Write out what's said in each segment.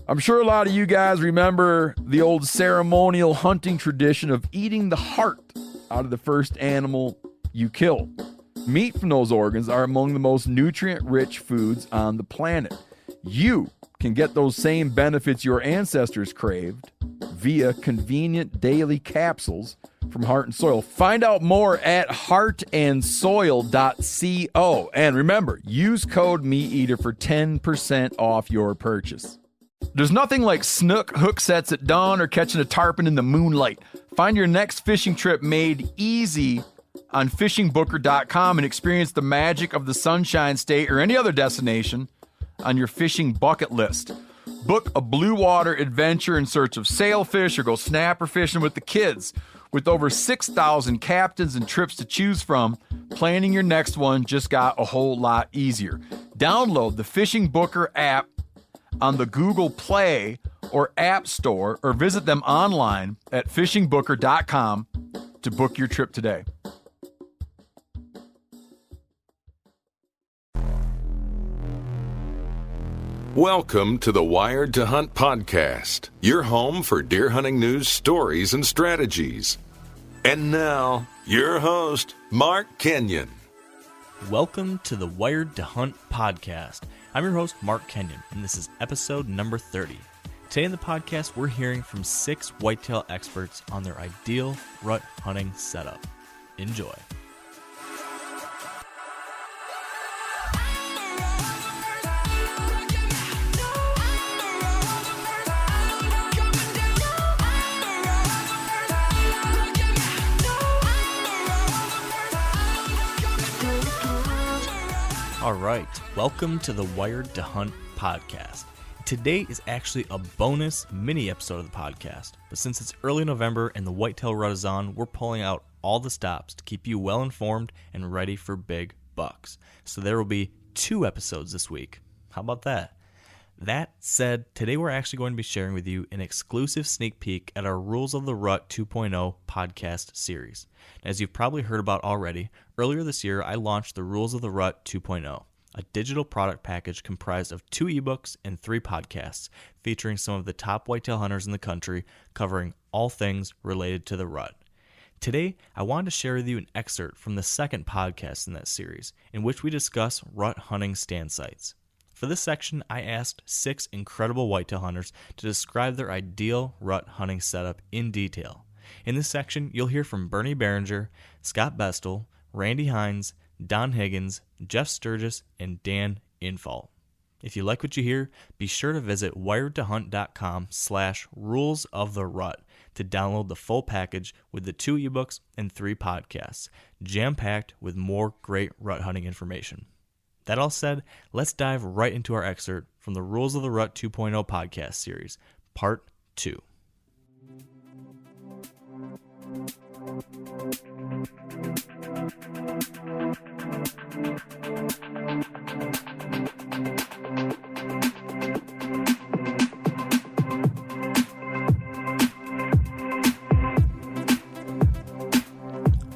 I'm sure a lot of you guys remember the old ceremonial hunting tradition of eating the heart out of the first animal you kill. Meat from those organs are among the most nutrient-rich foods on the planet. You can get those same benefits your ancestors craved via convenient daily capsules from Heart and Soil. Find out more at heartandsoil.co. And remember, use code MeatEater for 10% off your purchase. There's nothing like snook hook sets at dawn or catching a tarpon in the moonlight. Find your next fishing trip made easy on fishingbooker.com and experience the magic of the Sunshine State or any other destination on your fishing bucket list. Book a blue water adventure in search of sailfish or go snapper fishing with the kids. With over 6,000 captains and trips to choose from, planning your next one just got a whole lot easier. Download the Fishing Booker app on the Google Play or App Store or visit them online at fishingbooker.com to book your trip today. Welcome to the Wired to Hunt podcast, your home for deer hunting news, stories, and strategies. And now, your host, Mark Kenyon. Welcome to the Wired to Hunt podcast. I'm your host, Mark Kenyon, and this is episode number 30. Today in the podcast, we're hearing from 6 whitetail experts on their ideal rut hunting setup. Enjoy. All right, welcome to the Wired to Hunt podcast. Today is actually a bonus mini episode of the podcast, but since it's early November and the whitetail rut is on, we're pulling out all the stops to keep you well informed and ready for big bucks. So there will be 2 episodes this week. How about that? That said, today we're actually going to be sharing with you an exclusive sneak peek at our Rules of the Rut 2.0 podcast series. As you've probably heard about already, earlier this year I launched the Rules of the Rut 2.0, a digital product package comprised of 2 ebooks and 3 podcasts featuring some of the top whitetail hunters in the country, covering all things related to the rut. Today, I wanted to share with you an excerpt from the second podcast in that series, in which we discuss rut hunting stand sites. For this section, I asked 6 incredible whitetail hunters to describe their ideal rut hunting setup in detail. In this section, you'll hear from Bernie Behringer, Scott Bestel, Randy Hines, Don Higgins, Jeff Sturgis, and Dan Infalt. If you like what you hear, be sure to visit wiredtohunt.com/rulesoftherut to download the full package with the 2 ebooks and 3 podcasts, jam-packed with more great rut hunting information. That all said, let's dive right into our excerpt from the Rules of the Rut 2.0 podcast series, Part 2.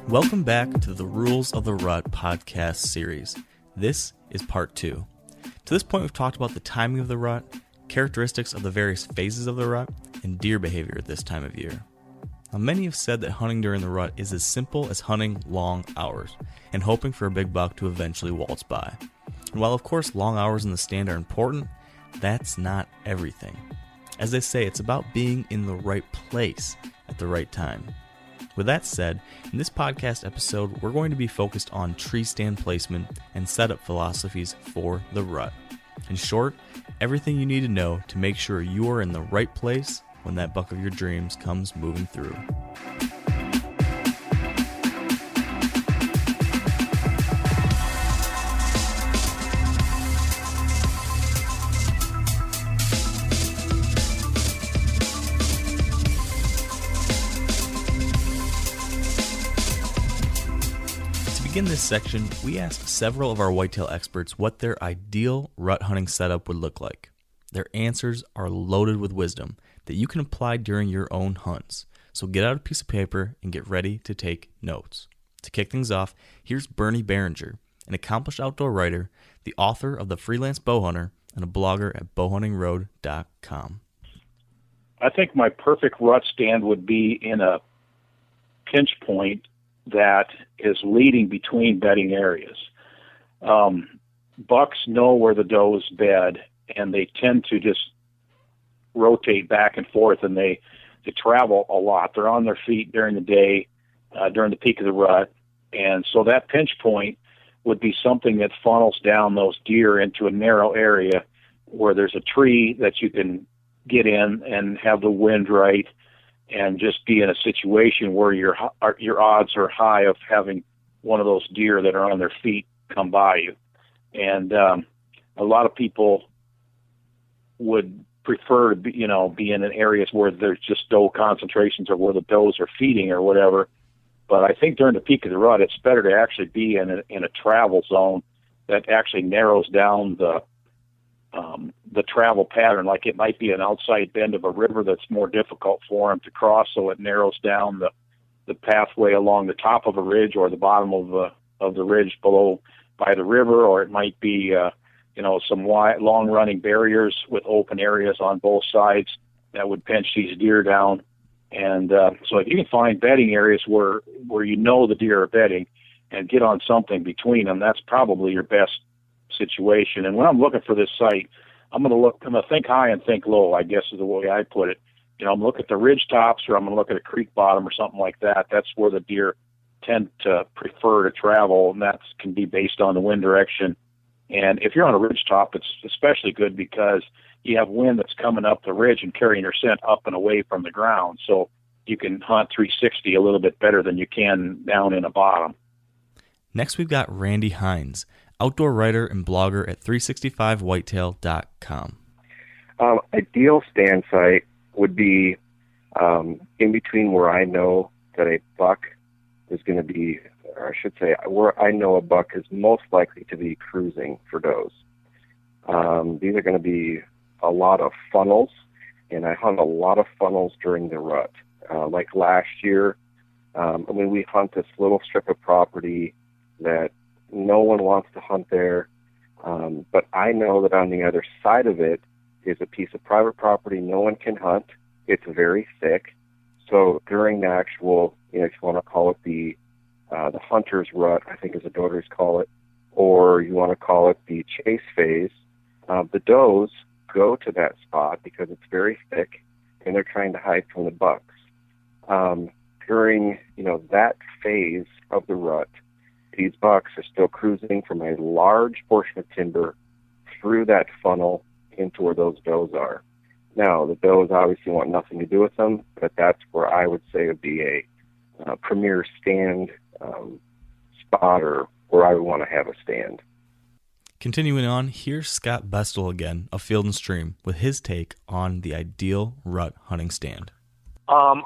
Welcome back to the Rules of the Rut podcast series. This is part 2. To this point, we've talked about the timing of the rut, characteristics of the various phases of the rut, and deer behavior at this time of year. Now, many have said that hunting during the rut is as simple as hunting long hours and hoping for a big buck to eventually waltz by. And while of course long hours in the stand are important, that's not everything. As they say, it's about being in the right place at the right time. With that said, in this podcast episode, we're going to be focused on tree stand placement and setup philosophies for the rut. In short, everything you need to know to make sure you are in the right place when that buck of your dreams comes moving through. To begin this section, we asked several of our whitetail experts what their ideal rut hunting setup would look like. Their answers are loaded with wisdom that you can apply during your own hunts. So get out a piece of paper and get ready to take notes. To kick things off, here's Bernie Behringer, an accomplished outdoor writer, the author of The Freelance Bowhunter, and a blogger at bowhuntingroad.com. I think my perfect rut stand would be in a pinch point that is leading between bedding areas. Bucks know where the does bed, and they tend to just rotate back and forth, and they travel a lot. They're on their feet during the day, during the peak of the rut, and so that pinch point would be something that funnels down those deer into a narrow area where there's a tree that you can get in and have the wind right, and just be in a situation where your odds are high of having one of those deer that are on their feet come by you. And a lot of people would prefer to be in areas where there's just doe concentrations or where the does are feeding or whatever. But I think during the peak of the rut, it's better to actually be in a travel zone that actually narrows down the travel pattern. Like it might be an outside bend of a river that's more difficult for them to cross, so it narrows down the pathway along the top of a ridge or the bottom of the ridge below by the river, or it might be some wide, long-running barriers with open areas on both sides that would pinch these deer down. And so if you can find bedding areas where the deer are bedding and get on something between them, that's probably your best situation. And when I'm looking for this site, I'm going to think high and think low, I guess is the way I put it. I'm looking at the ridge tops, or I'm going to look at a creek bottom or something like that. That's where the deer tend to prefer to travel, and that can be based on the wind direction. And if you're on a ridge top, it's especially good because you have wind that's coming up the ridge and carrying your scent up and away from the ground. So you can hunt 360 a little bit better than you can down in a bottom. Next, we've got Randy Hines, outdoor writer and blogger at 365whitetail.com. Ideal stand site would be in between where I know that a buck is going to be, or I should say, where I know a buck is most likely to be cruising for does. These are going to be a lot of funnels, and I hunt a lot of funnels during the rut. Like last year, we hunt this little strip of property that no one wants to hunt there, but I know that on the other side of it is a piece of private property no one can hunt. It's very thick. So during the actual, if you want to call it the hunter's rut, I think as the doters call it, or you want to call it the chase phase, the does go to that spot because it's very thick and they're trying to hide from the bucks. During, that phase of the rut, these bucks are still cruising from a large portion of timber through that funnel into where those does are. Now, the does obviously want nothing to do with them, but that's where I would say would be a premier stand spot, or where I would want to have a stand. Continuing on, here's Scott Bestel again of Field and Stream with his take on the ideal rut hunting stand. I'm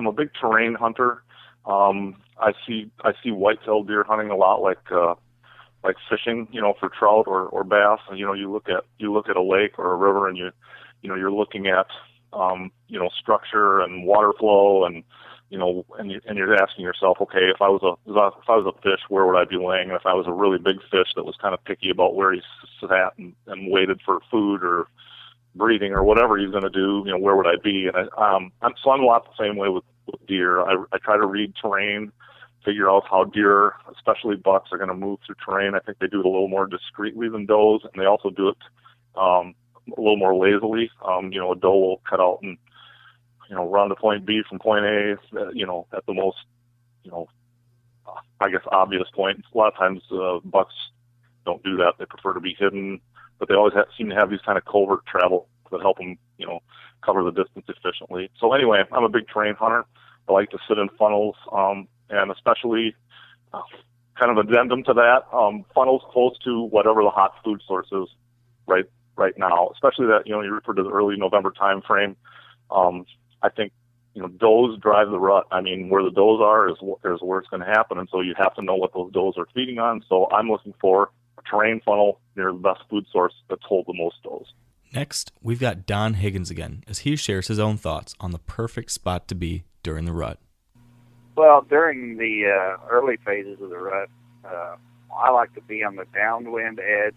a big terrain hunter. I see whitetail deer hunting a lot like fishing, for trout or bass. And you look at a lake or a river, and you're looking at structure and water flow, and you're asking yourself, okay, if I was a fish, where would I be laying? And if I was a really big fish that was kind of picky about where he sat and waited for food or breathing or whatever he's going to do, where would I be? And I'm a lot the same way with deer. I try to read terrain, figure out how deer, especially bucks, are going to move through terrain. I think they do it a little more discreetly than does, and they also do it a little more lazily. A doe will cut out and run to point B from point A, at the most, I guess, obvious point. A lot of times bucks don't do that. They prefer to be hidden, but they always seem to have these kind of covert travel that help them, cover the distance efficiently. So anyway, I'm a big terrain hunter. I like to sit in funnels, and especially kind of addendum to that, funnels close to whatever the hot food source is right now, especially that, you refer to the early November time frame. I think, does drive the rut. I mean, where the does are is where it's going to happen. And so you have to know what those does are feeding on. So I'm looking for a terrain funnel near the best food source that's hold the most does. Next, we've got Don Higgins again, as he shares his own thoughts on the perfect spot to be during the rut. Well, during the early phases of the rut, I like to be on the downwind edge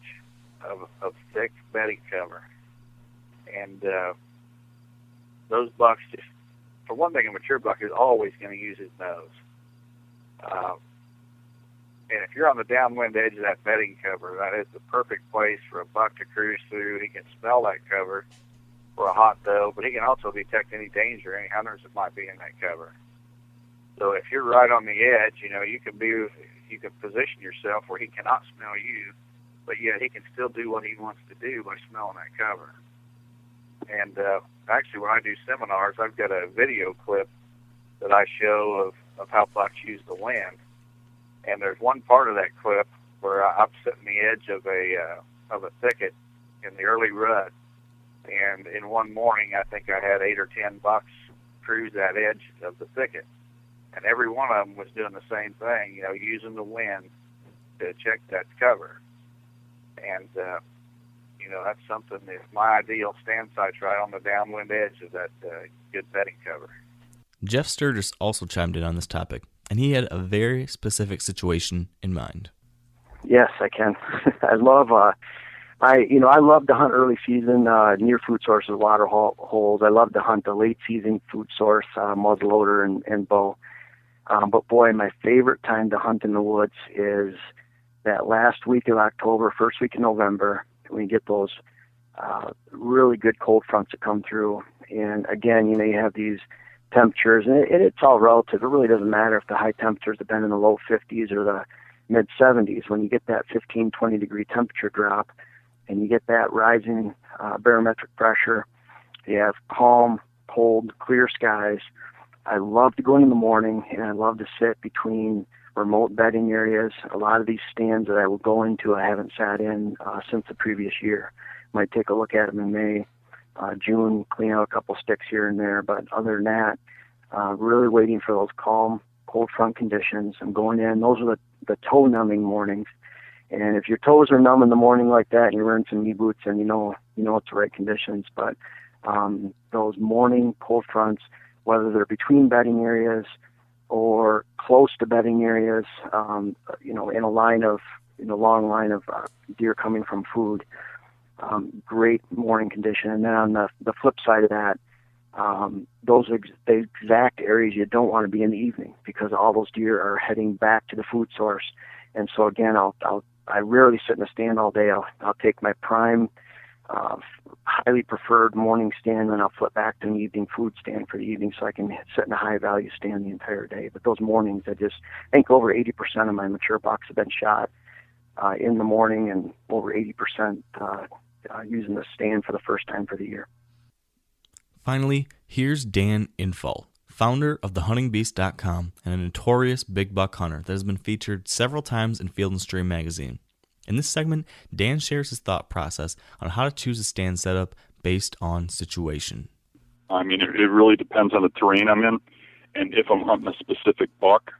of thick bedding cover. And those bucks, just for one thing, a mature buck is always going to use his nose. And if you're on the downwind edge of that bedding cover, that is the perfect place for a buck to cruise through. He can smell that cover for a hot doe, but he can also detect any danger, any hunters that might be in that cover. So if you're right on the edge, you can position yourself where he cannot smell you, but yet he can still do what he wants to do by smelling that cover. And actually, when I do seminars, I've got a video clip that I show of how bucks use the wind. And there's one part of that clip where I'm sitting the edge of a thicket in the early rut, and in one morning, I think I had 8 or 10 bucks cruise that edge of the thicket, and every one of them was doing the same thing, using the wind to check that cover. And that's something that my ideal stand site's right on the downwind edge of that good bedding cover. Jeff Sturgis also chimed in on this topic, and he had a very specific situation in mind. Yes, I can. I love to hunt early season near food sources, water holes. I love to hunt the late season food source, muzzleloader and bow. But boy, my favorite time to hunt in the woods is that last week of October, first week of November, when you get those really good cold fronts that come through. And again, you have these temperatures, and it's all relative. It really doesn't matter if the high temperatures have been in the low 50s or the mid 70s. When you get that 15, 20 degree temperature drop and you get that rising barometric pressure, you have calm, cold, clear skies. I love to go in the morning, and I love to sit between remote bedding areas. A lot of these stands that I will go into, I haven't sat in since the previous year. Might take a look at them in May, June, clean out a couple sticks here and there. But other than that, really waiting for those calm, cold front conditions. I'm going in. Those are the toe-numbing mornings. And if your toes are numb in the morning like that, and you're wearing some knee boots, and you know it's the right conditions. But those morning cold fronts, whether they're between bedding areas or close to bedding areas, in a long line of deer coming from food, great morning condition. And then on the flip side of that, those are the exact areas you don't want to be in the evening, because all those deer are heading back to the food source. And so again, I rarely sit in a stand all day. I'll take my prime, highly preferred morning stand, and I'll flip back to an evening food stand for the evening, so I can sit in a high value stand the entire day. But those mornings, I think over 80% of my mature bucks have been shot in the morning, and over 80% using the stand for the first time for the year. Finally, here's Dan Infall, founder of thehuntingbeast.com and a notorious big buck hunter that has been featured several times in Field & Stream magazine. In this segment, Dan shares his thought process on how to choose a stand setup based on situation. I mean, it really depends on the terrain I'm in, and if I'm hunting a specific buck.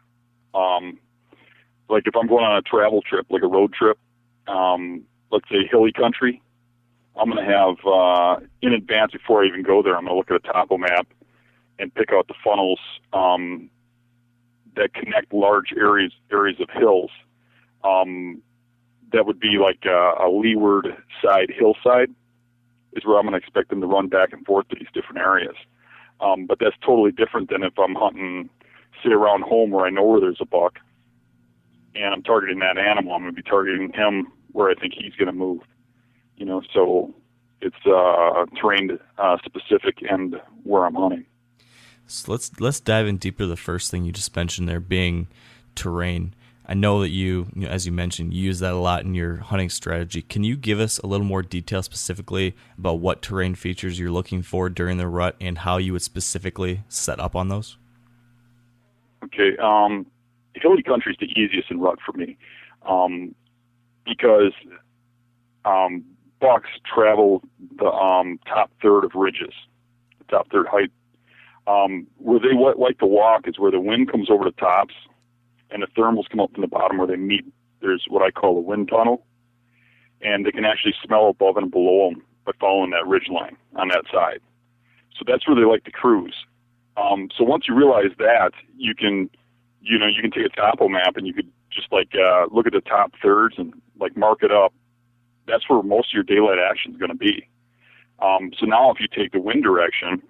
Like if I'm going on a travel trip, like a road trip, let's say hilly country, I'm going to have, in advance before I even go there, I'm going to look at a topo map and pick out the funnels that connect large areas of hills. That would be like a leeward side hillside is where I'm going to expect them to run back and forth to these different areas. But that's totally different than if I'm hunting, say, around home where I know where there's a buck and I'm targeting that animal. I'm going to be targeting him where I think he's going to move. So it's terrain specific and where I'm hunting. So let's dive in deeper to the first thing you just mentioned there, being terrain. I know that you as you mentioned, you use that a lot in your hunting strategy. Can you give us a little more detail specifically about what terrain features you're looking for during the rut and how you would specifically set up on those? Okay, hilly country is the easiest in rut for me, because bucks travel the top third of ridges, the top third height. Where they like to walk is where the wind comes over the tops and the thermals come up from the bottom where they meet. There's what I call a wind tunnel, and they can actually smell above and below them by following that ridge line on that side. So that's where they like to cruise. So once you realize that, you can take a topo map and you could just look at the top thirds and mark it up. That's where most of your daylight action is going to be. So now if you take the wind direction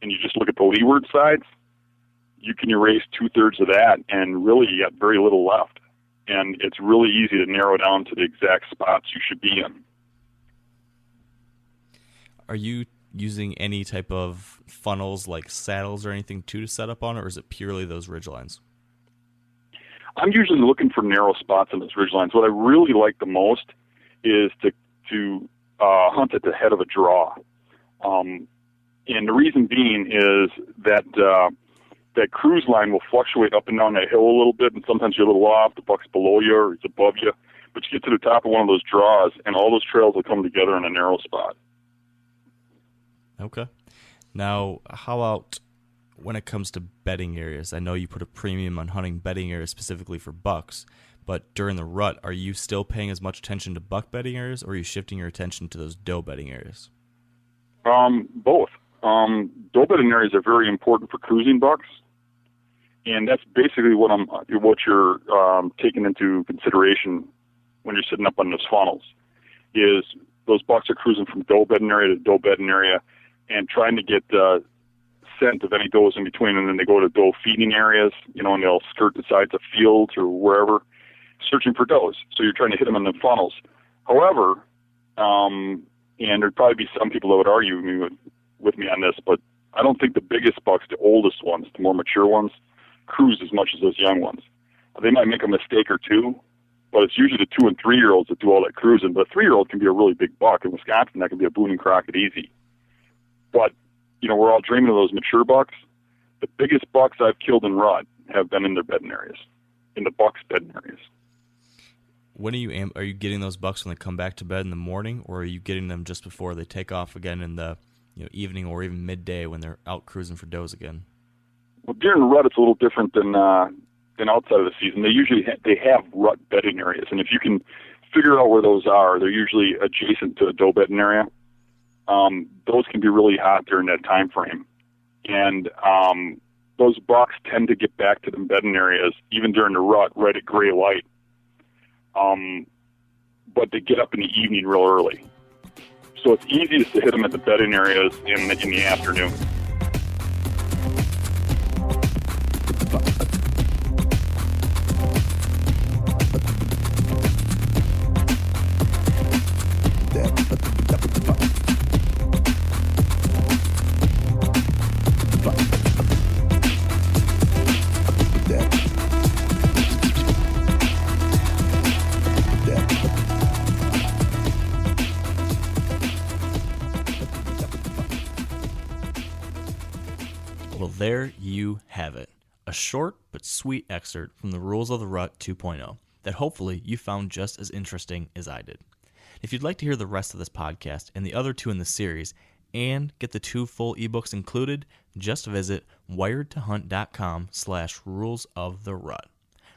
and you just look at the leeward side, you can erase 2/3 of that, and really you got very little left. And it's really easy to narrow down to the exact spots you should be in. Are you using any type of funnels like saddles or anything to set up on, or is it purely those ridge lines? I'm usually looking for narrow spots on those ridge lines. What I really like the most is to hunt at the head of a draw. And the reason being is that that cruise line will fluctuate up and down that hill a little bit, and sometimes you're a little off, the buck's below you or it's above you, but you get to the top of one of those draws, and all those trails will come together in a narrow spot. Okay. Now, how about when it comes to bedding areas? I know you put a premium on hunting bedding areas specifically for bucks, but during the rut, are you still paying as much attention to buck bedding areas, or are you shifting your attention to those doe bedding areas? Both. Doe bedding areas are very important for cruising bucks, and that's basically what you're taking into consideration when you're sitting up on those funnels. Is those bucks are cruising from doe bedding area to doe bedding area, and trying to get scent of any does in between, and then they go to doe feeding areas, and they'll skirt the sides of fields or wherever, searching for does. So you're trying to hit them in the funnels. However, and there'd probably be some people that would argue with me on this, but I don't think the biggest bucks, the oldest ones, the more mature ones, cruise as much as those young ones. They might make a mistake or two, but it's usually the 2- and 3-year-olds that do all that cruising. But a 3-year-old can be a really big buck. In Wisconsin, that can be a Boone and Crockett easy. But, we're all dreaming of those mature bucks. The biggest bucks I've killed in rut have been in their bedding areas, in the bucks' bedding areas. When are you getting those bucks when they come back to bed in the morning, or are you getting them just before they take off again in the evening or even midday when they're out cruising for does again? Well, during the rut, it's a little different than outside of the season. They have rut bedding areas, and if you can figure out where those are, they're usually adjacent to a doe bedding area. Those can be really hot during that time frame, and those bucks tend to get back to the bedding areas even during the rut right at gray light. But they get up in the evening real early, so it's easiest to hit them at the bedding areas in the afternoon. Well, there you have it. A short but sweet excerpt from the Rules of the Rut 2.0 that hopefully you found just as interesting as I did. If you'd like to hear the rest of this podcast and the other 2 in the series and get the 2 full ebooks included, just visit wiredtohunt.com/rulesoftherut.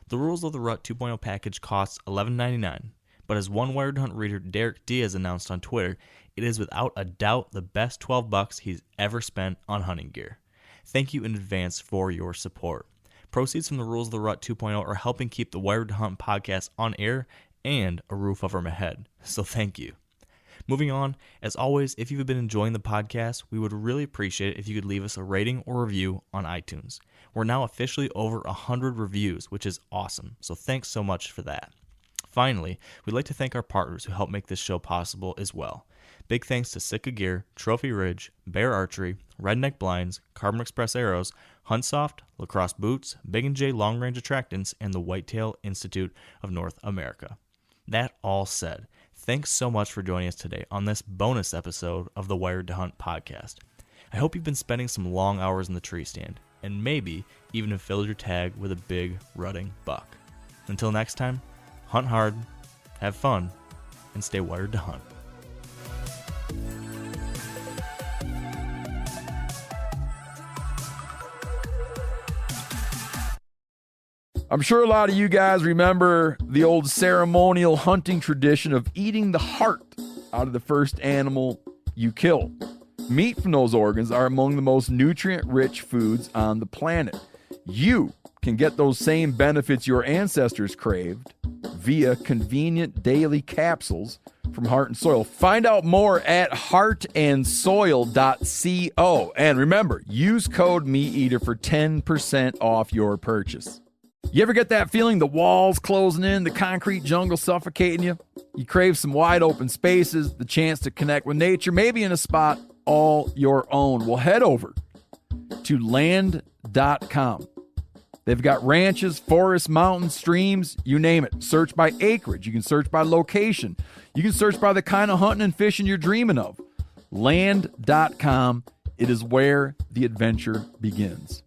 The Rules of the Rut 2.0 package costs $11.99, but as one Wired to Hunt reader, Derek Diaz, announced on Twitter, it is without a doubt the best $12 he's ever spent on hunting gear. Thank you in advance for your support. Proceeds from the Rules of the Rut 2.0 are helping keep the Wired to Hunt podcast on air and a roof over my head, so thank you. Moving on, as always, if you've been enjoying the podcast, we would really appreciate it if you could leave us a rating or review on iTunes. We're now officially over 100 reviews, which is awesome, so thanks so much for that. Finally, we'd like to thank our partners who help make this show possible as well. Big thanks to Sitka Gear, Trophy Ridge, Bear Archery, Redneck Blinds, Carbon Express Arrows, Huntsoft, Lacrosse Boots, Big & J Long Range Attractants, and the Whitetail Institute of North America. That all said, thanks so much for joining us today on this bonus episode of the Wired to Hunt podcast. I hope you've been spending some long hours in the tree stand, and maybe even have filled your tag with a big rutting buck. Until next time, hunt hard, have fun, and stay wired to hunt. I'm sure a lot of you guys remember the old ceremonial hunting tradition of eating the heart out of the first animal you kill. Meat from those organs are among the most nutrient-rich foods on the planet. You can get those same benefits your ancestors craved via convenient daily capsules from Heart and Soil. Find out more at heartandsoil.co. And remember, use code MeatEater for 10% off your purchase. You ever get that feeling the walls closing in, the concrete jungle suffocating you? You crave some wide open spaces, the chance to connect with nature, maybe in a spot all your own. Well, head over to land.com. They've got ranches, forests, mountains, streams, you name it. Search by acreage. You can search by location. You can search by the kind of hunting and fishing you're dreaming of. Land.com. It is where the adventure begins.